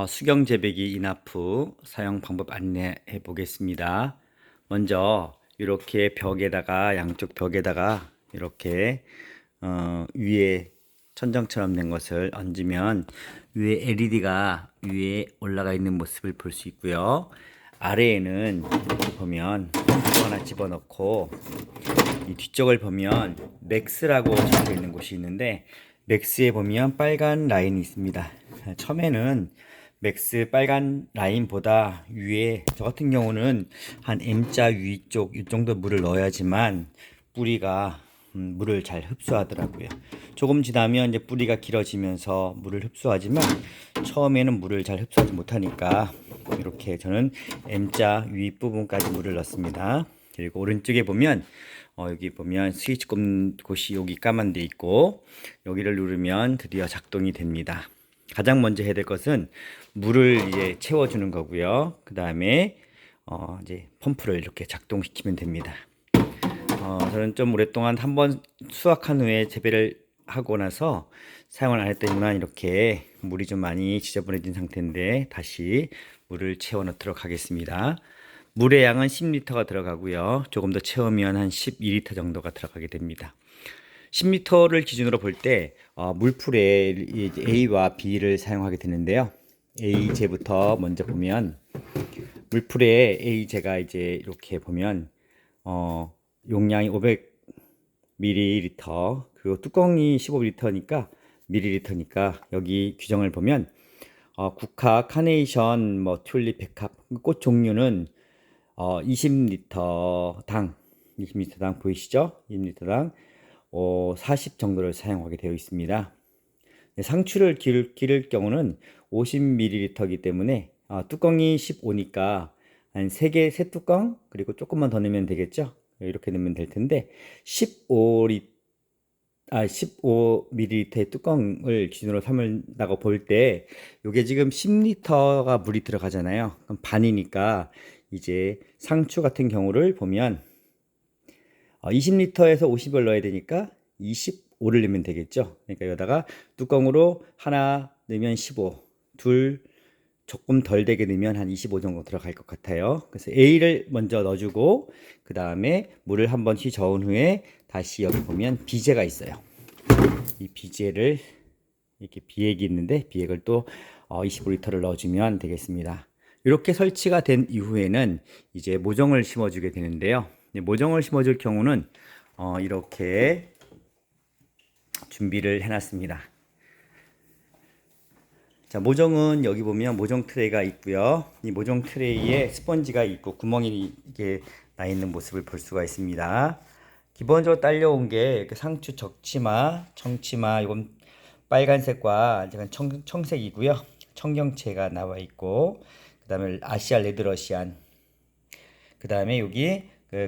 수경 재배기 이나프 사용 방법 안내해 보겠습니다. 먼저 이렇게 벽에다가 양쪽 벽에다가 이렇게 위에 천정처럼 된 것을 얹으면 위에 LED가 위에 올라가 있는 모습을 볼 수 있고요. 아래에는 이렇게 보면 펌프 하나 집어넣고 이 뒤쪽을 보면 맥스라고 적혀 있는 곳이 있는데 맥스에 보면 빨간 라인이 있습니다. 처음에는 맥스 빨간 라인보다 위에 저 같은 경우는 한 M자 위쪽 이 정도 물을 넣어야지만 뿌리가 물을 잘 흡수하더라고요. 조금 지나면 이제 뿌리가 길어지면서 물을 흡수하지만 처음에는 물을 잘 흡수하지 못하니까 이렇게 저는 M자 윗부분까지 물을 넣습니다. 그리고 오른쪽에 보면 여기 보면 스위치 꼽는 곳이 여기 까만 데 있고 여기를 누르면 드디어 작동이 됩니다. 가장 먼저 해야 될 것은 물을 이제 채워주는 거고요. 그 다음에 이제 펌프를 이렇게 작동시키면 됩니다. 저는 좀 오랫동안 한번 수확한 후에 재배를 하고 나서 사용을 안 했더니만 이렇게 물이 좀 많이 지저분해진 상태인데 다시 물을 채워 넣도록 하겠습니다. 물의 양은 10리터가 들어가고요. 조금 더 채우면 한 12리터 정도가 들어가게 됩니다. 10리터를 기준으로 볼 때 물풀에 A와 B를 사용하게 되는데요. A제부터 먼저 보면 물풀에 A제가 이제 이렇게 보면 용량이 500ml 그리고 뚜껑이 15리터니까 밀리리터니까 여기 규정을 보면 국화, 카네이션, 튤립, 백합 꽃 종류는 20리터당 보이시죠? 20리터당 40 정도를 사용하게 되어 있습니다. 상추를 기를 경우는 50ml이기 때문에 뚜껑이 15니까 한 3개, 3뚜껑 그리고 조금만 더 넣으면 되겠죠? 이렇게 넣으면 될 텐데 15ml의 뚜껑을 기준으로 삼는다고 볼 때 이게 지금 10리터가 물이 들어가잖아요. 그럼 반이니까 이제 상추 같은 경우를 보면 20리터에서 50을 넣어야 되니까 25를 넣으면 되겠죠. 그러니까 여기다가 뚜껑으로 하나 넣으면 15, 둘 조금 덜 되게 넣으면 한 25 정도 들어갈 것 같아요. 그래서 A를 먼저 넣어주고 그 다음에 물을 한 번씩 저은 후에 다시 여기 보면 B제가 있어요. 이 B제를 이렇게 비액이 있는데 비액을 또 25리터를 넣어주면 되겠습니다. 이렇게 설치가 된 이후에는 이제 모종을 심어주게 되는데요. 모종을 심어줄 경우는 이렇게 준비를 해놨습니다. 자, 모종은 여기 보면 모종 트레이가 있고요. 이 모종 트레이에 스펀지가 있고 구멍이 이게 나 있는 모습을 볼 수가 있습니다. 기본적으로 딸려온 게 이렇게 상추 적치마, 청치마, 이건 빨간색과 청색이고요. 청경채가 나와 있고, 그 다음에 아시아 레드러시안, 그 다음에 여기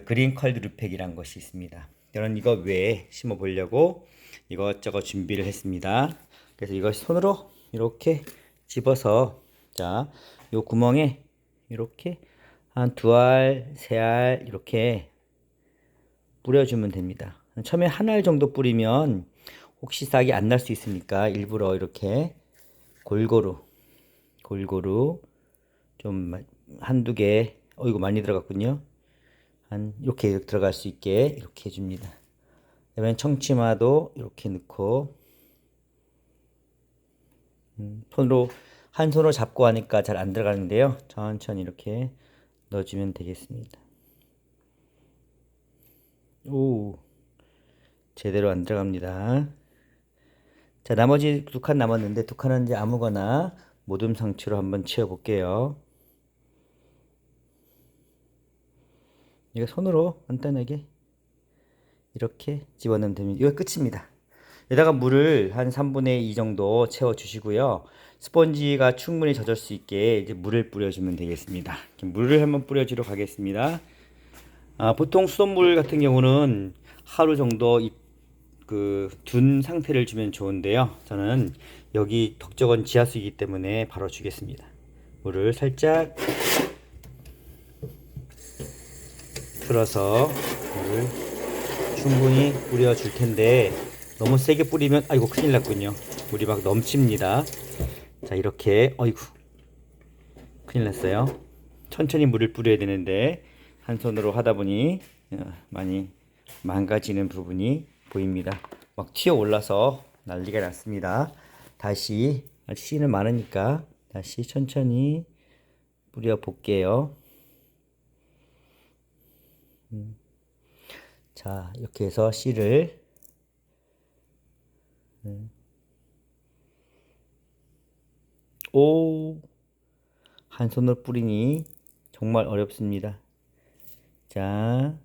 그린 컬드 루펙이란 것이 있습니다. 저는 이거 외에 심어 보려고 이것저것 준비를 했습니다. 그래서 이걸 손으로 이렇게 집어서 자, 요 구멍에 이렇게 한 2알, 3알 이렇게 뿌려주면 됩니다. 처음에 한 알 정도 뿌리면 혹시 싹이 안 날 수 있으니까 일부러 이렇게 골고루 좀 한두 개, 이거 많이 들어갔군요. 한 이렇게 들어갈 수 있게 이렇게 해줍니다. 그다음에 청치마도 이렇게 넣고 손으로 한 손으로 잡고 하니까 잘 안 들어가는데요. 천천히 이렇게 넣어주면 되겠습니다. 오, 제대로 안 들어갑니다. 자, 나머지 2칸 남았는데 2칸은 이제 아무거나 모둠 상추로 한번 채워 볼게요. 이거 손으로 간단하게 이렇게 집어넣으면 됩니다. 이거 끝입니다. 여기다가 물을 한 3분의 2 정도 채워 주시고요. 스펀지가 충분히 젖을 수 있게 이제 물을 뿌려주면 되겠습니다. 물을 한번 뿌려주도록 하겠습니다. 보통 수돗물 같은 경우는 하루 정도 둔 상태를 주면 좋은데요. 저는 여기 덕적은 지하수이기 때문에 바로 주겠습니다. 물을 살짝 틀어서 물을 충분히 뿌려 줄 텐데 너무 세게 뿌리면 아이고 큰일 났군요. 물이 막 넘칩니다. 자, 이렇게 어이구 큰일 났어요. 천천히 물을 뿌려야 되는데 한 손으로 하다 보니 많이 망가지는 부분이 보입니다. 막 튀어 올라서 난리가 났습니다. 다시 씨는 많으니까 다시 천천히 뿌려 볼게요. 자, 이렇게 해서 씨를 오, 한 손으로 뿌리니 정말 어렵습니다. 자,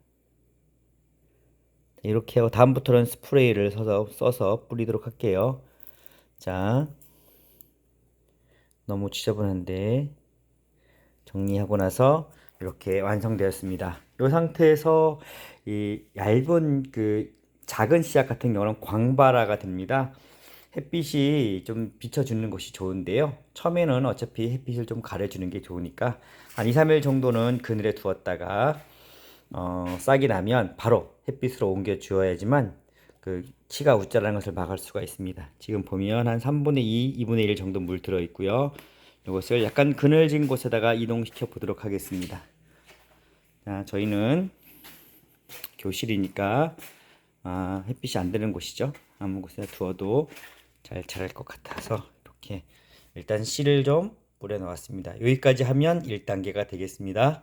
이렇게 하고 다음부터는 스프레이를 써서 뿌리도록 할게요. 자, 너무 지저분한데 정리하고 나서 이렇게 완성되었습니다. 이 상태에서 이 얇은 그 작은 씨앗 같은 경우는 광발화가 됩니다. 햇빛이 좀 비춰주는 것이 좋은데요. 처음에는 어차피 햇빛을 좀 가려주는 게 좋으니까 한 2, 3일 정도는 그늘에 두었다가 싹이 나면 바로 햇빛으로 옮겨 주어야지만 그 치가 웃자라는 것을 막을 수가 있습니다. 지금 보면 한 3분의 2, 2분의 1 정도 물 들어 있고요. 이것을 약간 그늘진 곳에다가 이동시켜 보도록 하겠습니다. 자, 저희는 교실이니까 햇빛이 안 드는 곳이죠. 아무 곳에 두어도 잘 자랄 것 같아서 이렇게 일단 씨를 좀 뿌려 놓았습니다. 여기까지 하면 1단계가 되겠습니다.